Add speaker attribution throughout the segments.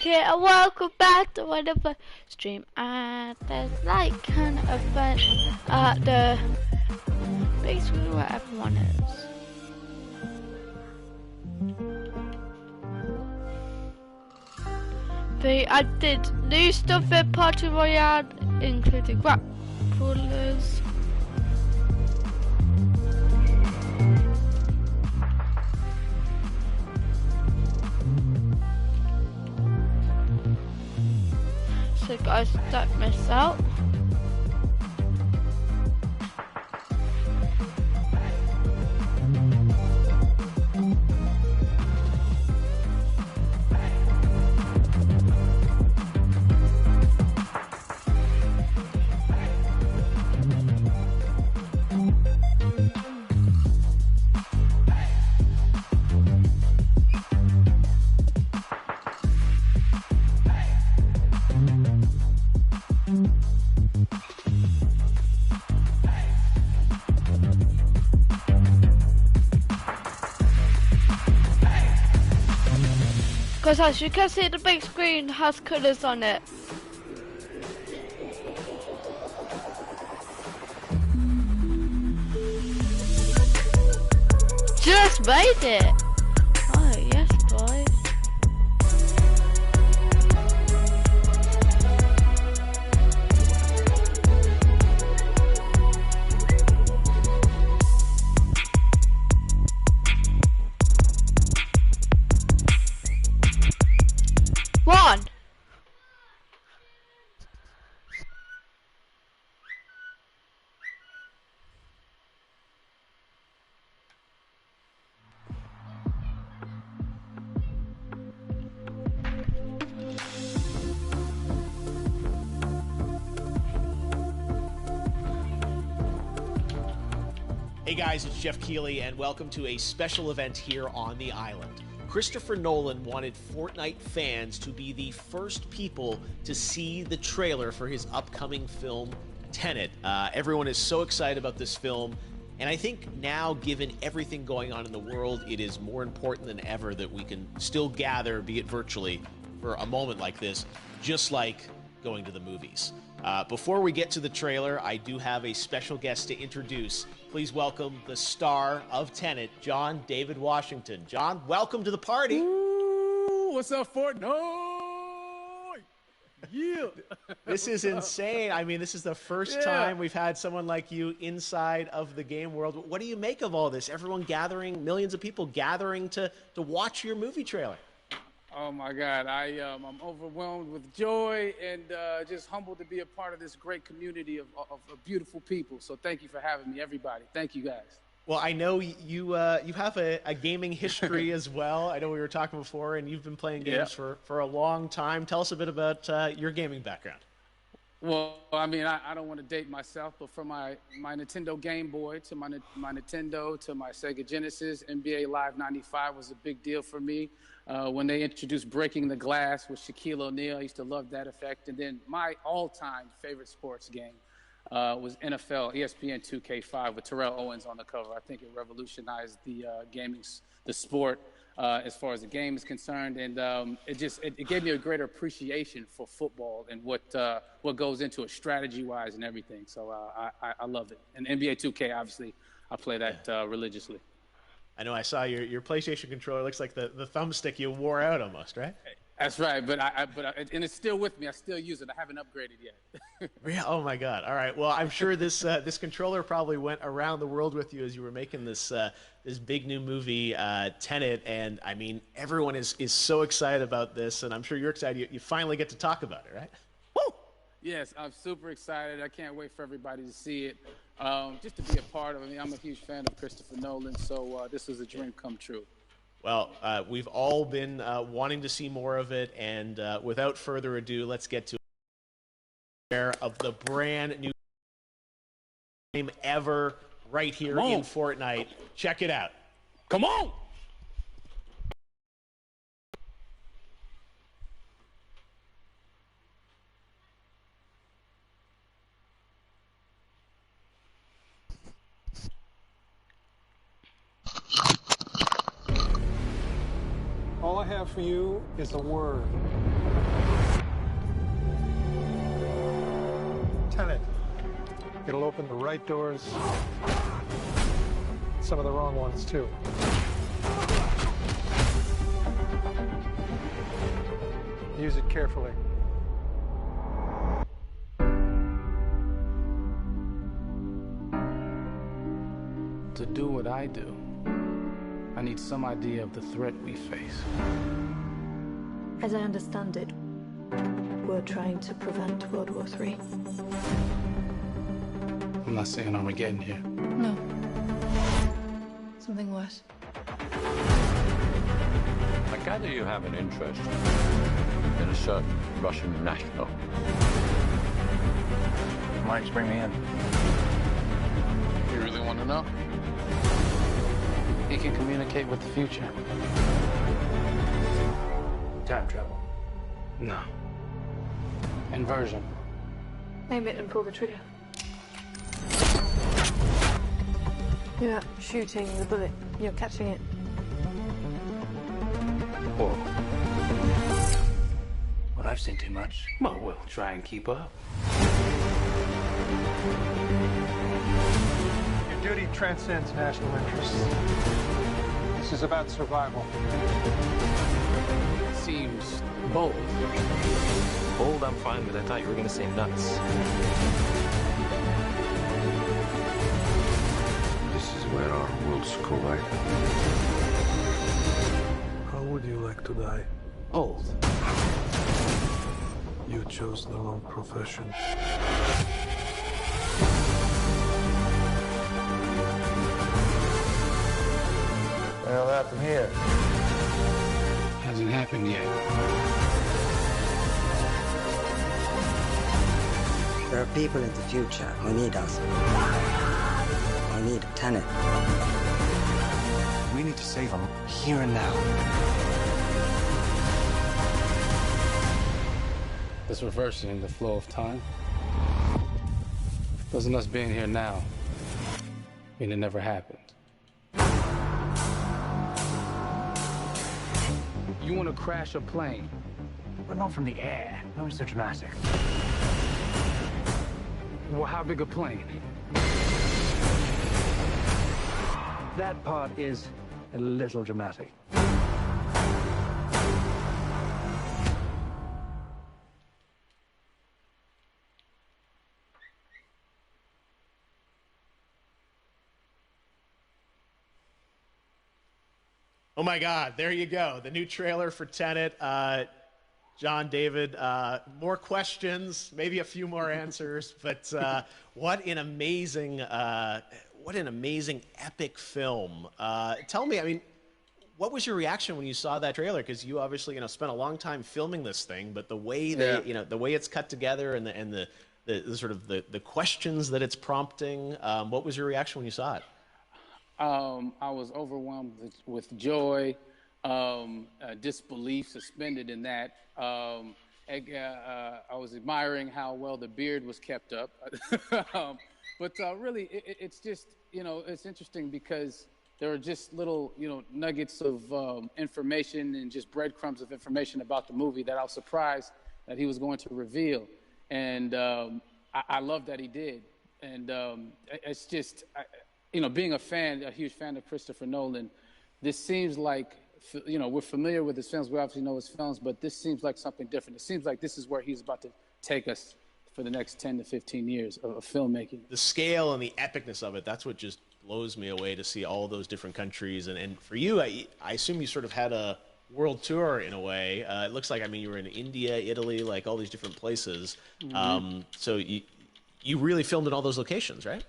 Speaker 1: Okay, and welcome back to another stream. And there's like kind of event at the basically where everyone is. I did new stuff in Party Royale, including rap crawlers. So guys, don't miss out. Because as you can see, the big screen has colours on it. Just made it! Oh, yes, boy. One!
Speaker 2: Hey guys, it's Jeff Keighley, and welcome to a special event here on the island. Christopher Nolan wanted Fortnite fans to be the first people to see the trailer for his upcoming film, Tenet. Everyone is so excited about this film, and I think now, given everything going on in the world, it is more important than ever that we can still gather, be it virtually, for a moment like this, just like going to the movies. Before we get to the trailer, I do have a special guest to introduce. Please welcome the star of Tenet, John David Washington. John, welcome to the party.
Speaker 3: Ooh, what's up, Fortnite? Yeah.
Speaker 2: This is insane. I mean, this is the first time we've had someone like you inside of the game world. What do you make of all this? Everyone gathering, millions of people gathering to watch your movie trailer.
Speaker 3: Oh my God, I'm overwhelmed with joy and just humbled to be a part of this great community of beautiful people. So thank you for having me, everybody. Thank you, guys.
Speaker 2: Well, I know you have a gaming history as well. I know we were talking before, and you've been playing games for a long time. Tell us a bit about your gaming background.
Speaker 3: Well, I mean, I don't want to date myself, but from my Nintendo Game Boy to my Nintendo to my Sega Genesis, NBA Live 95 was a big deal for me. When they introduced Breaking the Glass with Shaquille O'Neal, I used to love that effect. And then my all-time favorite sports game was NFL ESPN 2K5 with Terrell Owens on the cover. I think it revolutionized the the sport as far as the game is concerned, and it gave me a greater appreciation for football and what goes into it strategy-wise and everything. So I love it. And NBA 2K, obviously, I play that religiously.
Speaker 2: I know I saw your PlayStation controller. Looks like the thumbstick you wore out almost, right?
Speaker 3: That's right, and it's still with me. I still use it. I haven't upgraded yet.
Speaker 2: Yeah. Oh my God. All right. Well, I'm sure this controller probably went around the world with you as you were making this big new movie, Tenet, and I mean everyone is so excited about this, and I'm sure you're excited. You finally get to talk about it, right?
Speaker 3: Woo! Yes, I'm super excited. I can't wait for everybody to see it. Just to be a part of it. I mean, I'm a huge fan of Christopher Nolan, so this was a dream come true.
Speaker 2: Well, we've all been wanting to see more of it, and without further ado, let's get to of the brand new game ever right here in Fortnite. Check it out.
Speaker 3: Come on!
Speaker 4: All I have for you is a word. Tenet. It'll open the right doors, some of the wrong ones, too. Use it carefully.
Speaker 3: To do what I do, I need some idea of the threat we face.
Speaker 5: As I understand it, we're trying to prevent World War III.
Speaker 3: I'm not saying Armageddon here.
Speaker 5: No. Something worse.
Speaker 6: I gather you have an interest in a certain Russian national.
Speaker 7: Why don't you bring me in?
Speaker 3: You really want to know? He can communicate with the future.
Speaker 7: Time travel.
Speaker 3: No. Inversion.
Speaker 5: Aim it and pull the trigger. You're not shooting the bullet, you're catching it.
Speaker 3: Whoa.
Speaker 7: Well, I've seen too much.
Speaker 3: Well, we'll try and keep up.
Speaker 4: Your duty transcends national interests. This is about survival.
Speaker 3: Seems bold.
Speaker 8: Bold, I'm fine with. I thought you were going to say nuts.
Speaker 6: This is where our worlds collide.
Speaker 4: How would you like to die?
Speaker 3: Old.
Speaker 4: You chose the wrong profession.
Speaker 7: Well, what happened here?
Speaker 3: Hasn't happened yet.
Speaker 9: There are people in the future who need us. Who need Tenet.
Speaker 7: We need to save them here and now.
Speaker 3: This reversing the flow of time. Doesn't us being here now mean it never happened? You want to crash a plane?
Speaker 7: But not from the air. That was so dramatic.
Speaker 3: Well, how big a plane?
Speaker 7: That part is a little dramatic.
Speaker 2: Oh my God, there you go. The new trailer for Tenet. John, David, more questions, maybe a few more answers, but what an amazing epic film. Tell me, I mean, what was your reaction when you saw that trailer? Because you obviously, spent a long time filming this thing, but the way the way it's cut together and the sort of the questions that it's prompting, what was your reaction when you saw it?
Speaker 3: I was overwhelmed with joy, disbelief suspended in that. I was admiring how well the beard was kept up. But really, it's just, it's interesting because there are just little, nuggets of information and just breadcrumbs of information about the movie that I was surprised that he was going to reveal. And I love that he did. And it's just... being a huge fan of Christopher Nolan, this seems like, we're familiar with his films. We obviously know his films, but this seems like something different. It seems like this is where he's about to take us for the next 10 to 15 years of filmmaking.
Speaker 2: The scale and the epicness of it, that's what just blows me away to see all those different countries. And for you, I assume you sort of had a world tour in a way. It looks like, you were in India, Italy, like all these different places. Mm-hmm. So you really filmed in all those locations, right?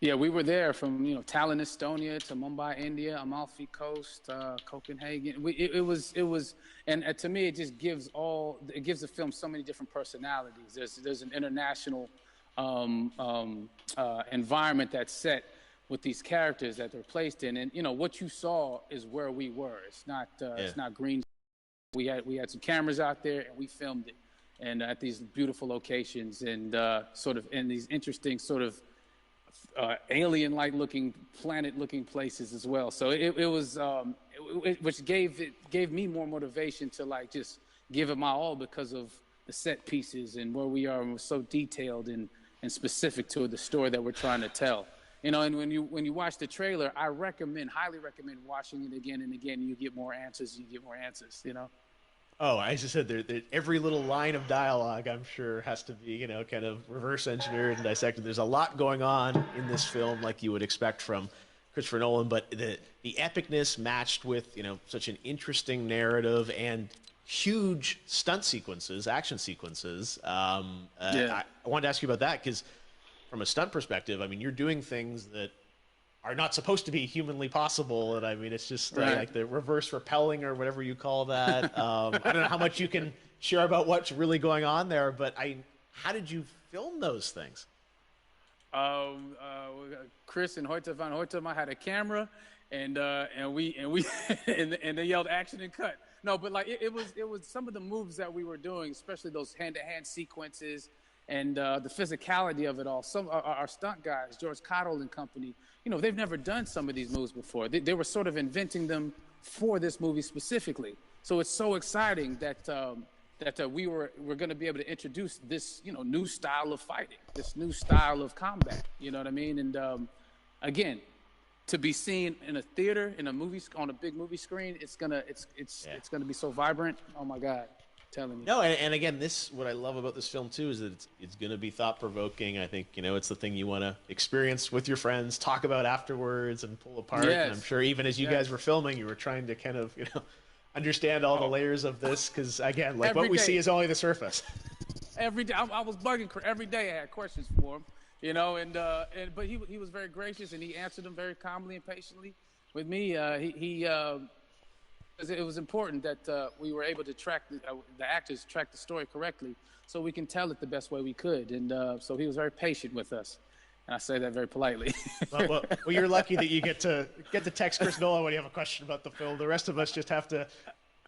Speaker 3: Yeah, we were there from Tallinn, Estonia, to Mumbai, India, Amalfi Coast, Copenhagen. It was, and to me, it just gives the film so many different personalities. There's an international environment that's set with these characters that they're placed in, and what you saw is where we were. It's not green. We had some cameras out there, and we filmed it, and at these beautiful locations, and sort of in these interesting sort of alien-like looking, planet-looking places as well. So it was, which gave me more motivation to just give it my all because of the set pieces and where we are, and we're so detailed and and specific to the story that we're trying to tell. You know, and when you watch the trailer, I highly recommend watching it again and again. You get more answers. You get more answers. You know.
Speaker 2: Oh, as I said, every little line of dialogue, I'm sure, has to be, kind of reverse engineered and dissected. There's a lot going on in this film, like you would expect from Christopher Nolan, but the epicness matched with, such an interesting narrative and huge stunt sequences, action sequences. I wanted to ask you about that because, from a stunt perspective, I mean, you're doing things that are not supposed to be humanly possible, and I mean, it's just like the reverse rappelling or whatever you call that. I don't know how much you can share about what's really going on there, but how did you film those things?
Speaker 3: Chris and Hoyte van Hoytema had a camera, and they yelled action and cut. No, but like it was some of the moves that we were doing, especially those hand-to-hand sequences. And the physicality of it all. Some our stunt guys, George Cottle and company, they've never done some of these moves before. They were sort of inventing them for this movie specifically. So it's so exciting that we're going to be able to introduce this new style of fighting, this new style of combat. You know what I mean? And again, to be seen in a theater, in a movie, on a big movie screen, it's gonna be so vibrant. Oh my God. Telling you.
Speaker 2: No, and again, what I love about this film too is that it's going to be thought provoking. I think it's the thing you want to experience with your friends, talk about afterwards, and pull apart.
Speaker 3: Yes.
Speaker 2: And I'm sure even as you guys were filming, you were trying to kind of understand all the layers of this because again, like
Speaker 3: every
Speaker 2: what we
Speaker 3: day.
Speaker 2: see is only the surface.
Speaker 3: Every day, I was bugging every day. I had questions for him, but he was very gracious and he answered them very calmly and patiently. With me, it was important that we were able to track the actors track the story correctly, so we can tell it the best way we could. And so he was very patient with us, and I say that very politely.
Speaker 2: well, you're lucky that you get to text Chris Nolan when you have a question about the film. The rest of us just have to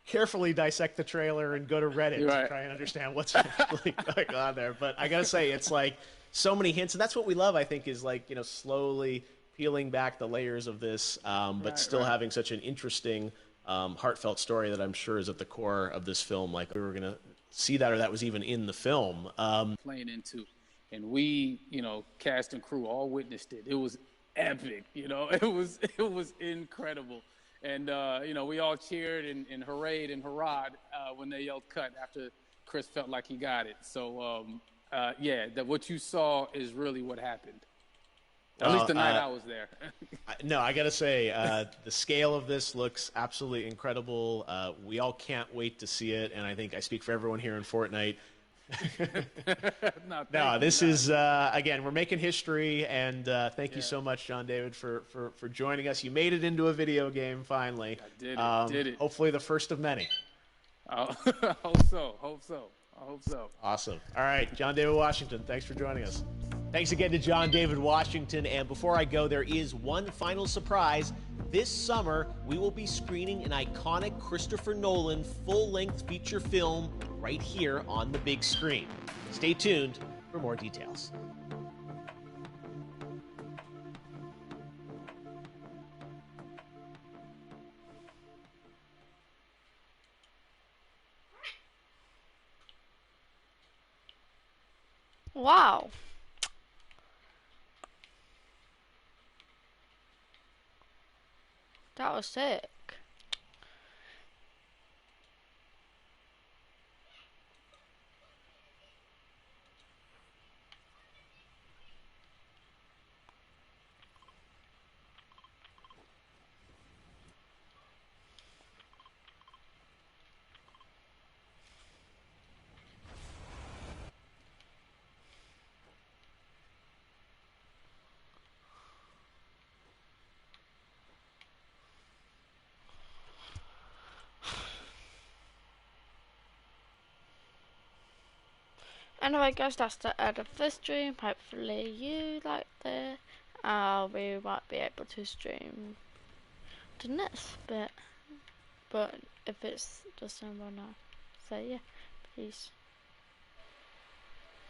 Speaker 2: carefully dissect the trailer and go to Reddit to try and understand what's really going on there. But I gotta say, it's like so many hints, and that's what we love. I think is like slowly peeling back the layers of this, but still having such an interesting. Heartfelt story that I'm sure is at the core of this film. Like we were gonna see that, or that was even in the film.
Speaker 3: Playing into, and we, cast and crew all witnessed it. It was epic, It was incredible, and we all cheered and hurrayed and hurrahed when they yelled cut after Chris felt like he got it. So that what you saw is really what happened. At least the night I was there.
Speaker 2: No, I gotta say, the scale of this looks absolutely incredible. We all can't wait to see it, and I think I speak for everyone here in Fortnite. No, this is again, we're making history, and thank you so much, John David, for joining us. You made it into a video game finally.
Speaker 3: I did it.
Speaker 2: Hopefully, the first of many.
Speaker 3: Hope so.
Speaker 2: Awesome. All right, John David Washington, thanks for joining us. Thanks again to John David Washington. And before I go, there is one final surprise. This summer, we will be screening an iconic Christopher Nolan full-length feature film right here on the big screen. Stay tuned for more details.
Speaker 1: Wow. That was sick. Anyway guys, that's the end of this stream. Hopefully you liked it. We might be able to stream the next bit, but if it's the same one now, so yeah, peace.